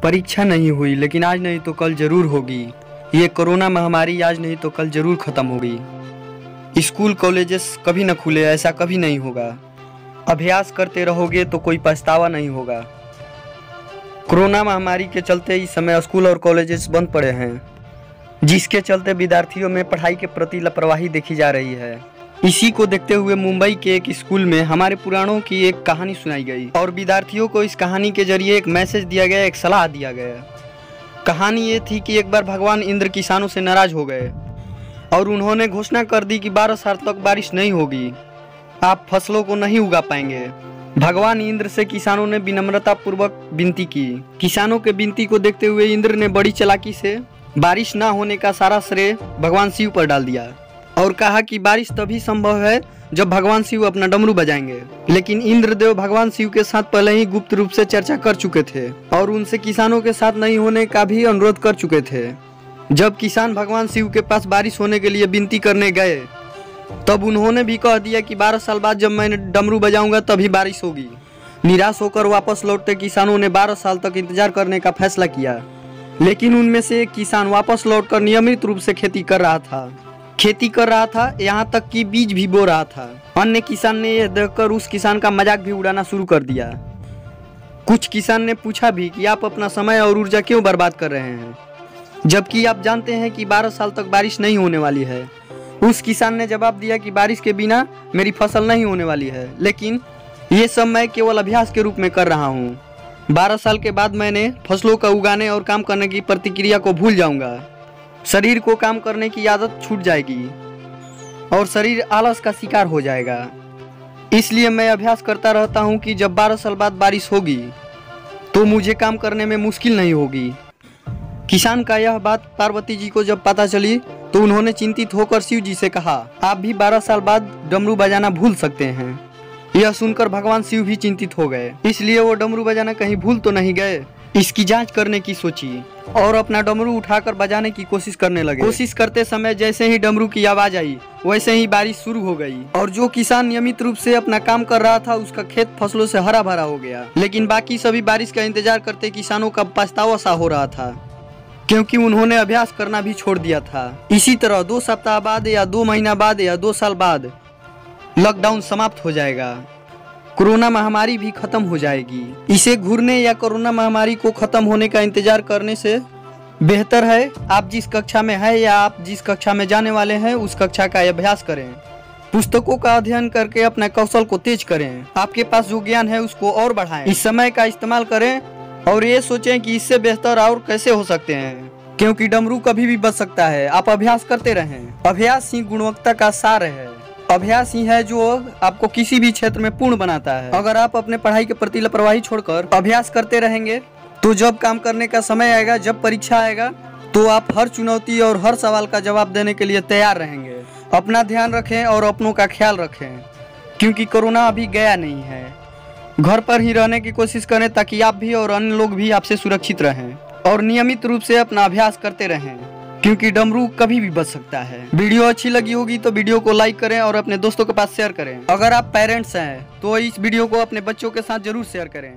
परीक्षा नहीं हुई, लेकिन आज नहीं तो कल जरूर होगी। ये कोरोना महामारी आज नहीं तो कल जरूर खत्म होगी। स्कूल कॉलेजेस कभी न खुले, ऐसा कभी नहीं होगा। अभ्यास करते रहोगे तो कोई पछतावा नहीं होगा। कोरोना महामारी के चलते इस समय स्कूल और कॉलेजेस बंद पड़े हैं, जिसके चलते विद्यार्थियों में पढ़ाई के प्रति लापरवाही देखी जा रही है। इसी को देखते हुए मुंबई के एक स्कूल में हमारे पुराणों की एक कहानी सुनाई गई और विद्यार्थियों को इस कहानी के जरिए एक मैसेज दिया गया, एक सलाह दिया गया। कहानी ये थी कि एक बार भगवान इंद्र किसानों से नाराज हो गए और उन्होंने घोषणा कर दी कि 12 साल तक बारिश नहीं होगी, आप फसलों को नहीं उगा पाएंगे। भगवान इंद्र से किसानों ने विनम्रता पूर्वक विनती की। किसानों के विनती को देखते हुए इंद्र ने बड़ी चालाकी से बारिश ना होने का सारा श्रेय भगवान शिव पर डाल दिया और कहा कि बारिश तभी संभव है जब भगवान शिव अपना डमरू बजाएंगे। लेकिन इंद्रदेव भगवान शिव के साथ पहले ही गुप्त रूप से चर्चा कर चुके थे और उनसे किसानों के साथ नहीं होने का भी अनुरोध कर चुके थे। जब किसान भगवान शिव के पास बारिश होने के लिए विनती करने गए, तब उन्होंने भी कह दिया कि 12 साल बाद जब मैं डमरू बजाऊंगा तभी बारिश होगी। निराश होकर वापस लौटते किसानों ने 12 साल तक इंतजार करने का फैसला किया। लेकिन उनमें से एक किसान वापस लौटकर नियमित रूप से खेती कर रहा था, यहाँ तक कि बीज भी बो रहा था। अन्य किसान ने यह देखकर उस किसान का मजाक भी उड़ाना शुरू कर दिया। कुछ किसान ने पूछा भी कि आप अपना समय और ऊर्जा क्यों बर्बाद कर रहे हैं, जबकि आप जानते हैं कि 12 साल तक बारिश नहीं होने वाली है। उस किसान ने जवाब दिया कि बारिश के बिना मेरी फसल नहीं होने वाली है, लेकिन ये सब मैं केवल अभ्यास के रूप में कर रहा हूँ। 12 साल के बाद मैंने फसलों का उगाने और काम करने की प्रतिक्रिया को भूल जाऊंगा। शरीर को काम करने की आदत छूट जाएगी और शरीर आलस का शिकार हो जाएगा। इसलिए मैं अभ्यास करता रहता हूँ कि जब 12 साल बाद बारिश होगी तो मुझे काम करने में मुश्किल नहीं होगी। किसान का यह बात पार्वती जी को जब पता चली तो उन्होंने चिंतित होकर शिव जी से कहा, आप भी 12 साल बाद डमरू बजाना भूल सकते हैं। यह सुनकर भगवान शिव भी चिंतित हो गए, इसलिए वो डमरू बजाना कहीं भूल तो नहीं गए, इसकी जांच करने की सोची और अपना डमरू उठाकर बजाने की कोशिश करने लगे। कोशिश करते समय जैसे ही डमरू की आवाज आई, वैसे ही बारिश शुरू हो गई और जो किसान नियमित रूप से अपना काम कर रहा था उसका खेत फसलों से हरा भरा हो गया। लेकिन बाकी सभी बारिश का इंतजार करते किसानों का पछतावा सा हो रहा था, क्योंकि उन्होंने अभ्यास करना भी छोड़ दिया था। इसी तरह 2 सप्ताह बाद या 2 महीना बाद या 2 साल बाद लॉकडाउन समाप्त हो जाएगा, कोरोना महामारी भी खत्म हो जाएगी। इसे घूरने या कोरोना महामारी को खत्म होने का इंतजार करने से बेहतर है आप जिस कक्षा में है या आप जिस कक्षा में जाने वाले हैं उस कक्षा का अभ्यास करें। पुस्तकों का अध्ययन करके अपने कौशल को तेज करें। आपके पास जो ज्ञान है उसको और बढ़ाएं। इस समय का इस्तेमाल करें और ये सोचें कि इससे बेहतर और कैसे हो सकते हैं, क्योंकि डमरू कभी भी बच सकता है। आप अभ्यास करते रहें। अभ्यास ही गुणवत्ता का सार है। अभ्यास ही है जो आपको किसी भी क्षेत्र में पूर्ण बनाता है। अगर आप अपने पढ़ाई के प्रति लापरवाही छोड़कर अभ्यास करते रहेंगे तो जब काम करने का समय आएगा, जब परीक्षा आएगा, तो आप हर चुनौती और हर सवाल का जवाब देने के लिए तैयार रहेंगे। अपना ध्यान रखें और अपनों का ख्याल रखें, क्योंकि कोरोना अभी गया नहीं है। घर पर ही रहने की कोशिश करें ताकि आप भी और अन्य लोग भी आपसे सुरक्षित रहें और नियमित रूप से अपना अभ्यास करते रहें, क्योंकि डमरू कभी भी बच सकता है। वीडियो अच्छी लगी होगी तो वीडियो को लाइक करें और अपने दोस्तों के पास शेयर करें। अगर आप पेरेंट्स हैं तो इस वीडियो को अपने बच्चों के साथ जरूर शेयर करें।